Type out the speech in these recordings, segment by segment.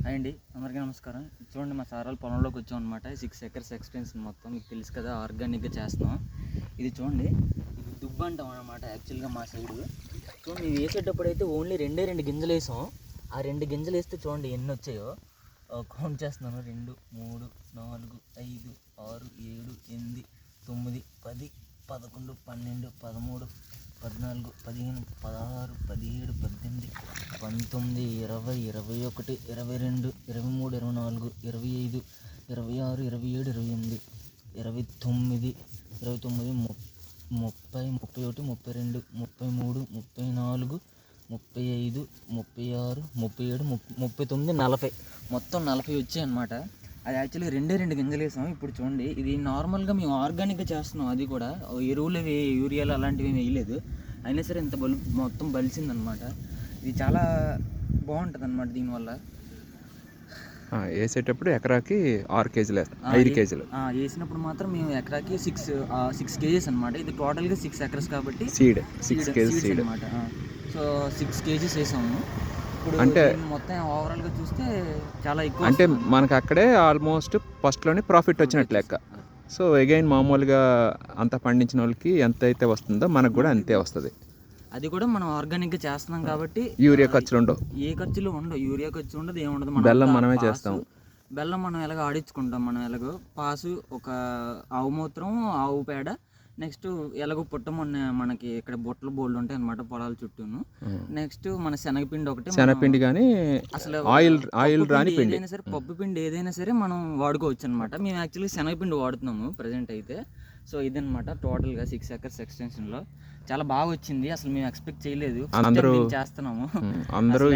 Hi అండి, అందరికీ నమస్కారం. చూడండి, మా సారాలు పొలంలోకి వచ్చాం అనమాట. 6 ఎకర్స్ ఎక్స్టెన్షన్ మొత్తం మీకు తెలుసు కదా, ఆర్గానిక్గా చేస్తున్నాం. ఇది చూడండి, ఇది దుబ్బు అంటాం అనమాట యాక్చువల్గా మా సైడు. చూడండి, మేము వేసేటప్పుడు అయితే ఓన్లీ రెండు గింజలు వేసాం. ఆ 2 గింజలు వేస్తే చూడండి ఎన్ని వచ్చాయో. కౌంట్ చేస్తున్నాను: 2, 3, 4, 5, 6, 7, 8, 9, 10, 11, 12, 13, 14, 15, 16, 17, 18, 19, 20, 21, 22, 23, 24, 25, 26, 27, 28, 29, 29, 30, 31, 32, 33, 34, 35, 36, 37, 39, 40, మొత్తం 40 వచ్చాయి అనమాట. అది యాక్చువల్లీ రెండు గింజలు వేసాం. ఇప్పుడు చూడండి, ఇది నార్మల్గా మేము ఆర్గానిక్గా చేస్తున్నాం. అది కూడా ఎరువులు యూరియాలు అలాంటివి ఏమి వేయలేదు. అయినా సరే ఇంత మొత్తం బలిసిందనమాట. ఇది చాలా బాగుంటుంది అనమాట. దీనివల్ల వేసేటప్పుడు ఎకరాకి 6 కేజీలు వేస్తాం, 5 కేజీలు వేసినప్పుడు మాత్రం మేము ఎకరాకి 6 కేజీస్ అనమాట. ఇది టోటల్గా 6 ఎకర్స్ కాబట్టి సీడ్ 6 కేజీస్ అనమాట. సో 6 కేజీస్ వేసాము. ఇప్పుడు అంటే మొత్తం ఓవరాల్గా చూస్తే చాలా ఎక్కువ. అంటే మనకు అక్కడే ఆల్మోస్ట్ ఫస్ట్లోనే ప్రాఫిట్ వచ్చినట్టు లెక్క. సో అగైన్ మామూలుగా అంత పండించిన వాళ్ళకి ఎంత అయితే వస్తుందో మనకు కూడా అంతే వస్తుంది. అది కూడా మనం ఆర్గానిక్గా చేస్తున్నాం కాబట్టి యూరియా ఖర్చులు ఉండవు, ఏ ఖర్చులు ఉండవు, యూరియా ఖర్చు ఉండదు, ఏముండదు. బెల్లం మనమే చేస్తాం. బెల్లం మనం ఎలాగో ఆడించుకుంటాం. మనం ఎలాగో పాసు, ఒక ఆవు మూత్రం, ఆవు పేడ, నెక్స్ట్ ఎలాగో పుట్టమొన్న మనకి ఇక్కడ బొట్టలు బోల్డ్ ఉంటాయి అనమాట పొలాల చుట్టూను. నెక్స్ట్ మన శనగపిండి ఒకటి, శనగపిండి కానీ అసలు ఆయిల్ రాని పిండి ఏదైనా సరే, పప్పు పిండి ఏదైనా సరే మనం వాడుకోవచ్చు అనమాట. మేము యాక్చువల్లీ శనగపిండి వాడుతున్నాము ప్రజెంట్ అయితే. సో ఇదనమాట టోటల్గా 6 ఎకర్స్ ఎక్స్టెన్షన్లో చాలా బాగా వచ్చింది. అసలు మేము ఎక్స్పెక్ట్ చేయలేదు. అందరూ చేస్తున్నాము. అందరూ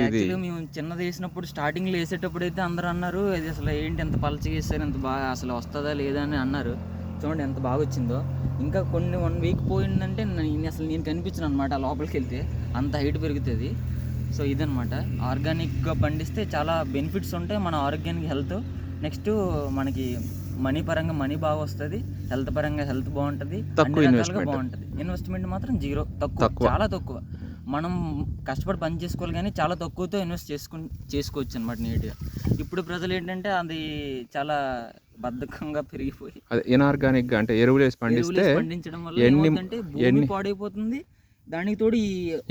మేము చిన్నది వేసినప్పుడు స్టార్టింగ్లో వేసేటప్పుడు అయితే అందరూ అన్నారు, ఇది అసలు ఏంటి ఎంత పలచగా వేస్తారు, ఎంత బాగా అసలు వస్తుందా లేదా అని అన్నారు. చూడండి ఎంత బాగా వచ్చిందో. ఇంకా 1 వీక్ పోయిందంటే అసలు నేను కనిపించను అనమాట. లోపలికి వెళ్తే అంత హైట్ పెరుగుతుంది. సో ఇదనమాట, ఆర్గానిక్గా పండిస్తే చాలా బెనిఫిట్స్ ఉంటాయి. మన ఆరోగ్యానికి హెల్త్, నెక్స్ట్ మనకి మనీ పరంగా మనీ బాగా వస్తుంది, హెల్త్ పరంగా హెల్త్ బాగుంటుంది, అన్ని రకాలుగా బాగుంటుంది. ఇన్వెస్ట్మెంట్ మాత్రం జీరో, తక్కువ, చాలా తక్కువ. మనం కష్టపడి పని చేసుకోవాలి కానీ చాలా తక్కువతో ఇన్వెస్ట్ చేసుకోవచ్చు అనమాట నీట్గా. ఇప్పుడు ప్రజలు ఏంటంటే అది చాలా బద్ధకంగా పెరిగిపోయి ఇన్ఆర్గానిక్ అంటే ఎరువులు వేసి పండించడం వల్ల ఏమంటే భూమి పాడైపోతుంది. దానికి తోడు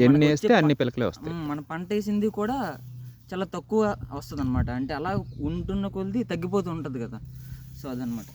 ఎన్ని వేస్తే అన్ని పిలకలే వస్తాయి. మన పంట వేసింది కూడా చాలా తక్కువ వస్తుంది అనమాట. అంటే అలా ఉంటున్న కొద్ది తగ్గిపోతూ ఉంటుంది కదా. సో అదనమాట.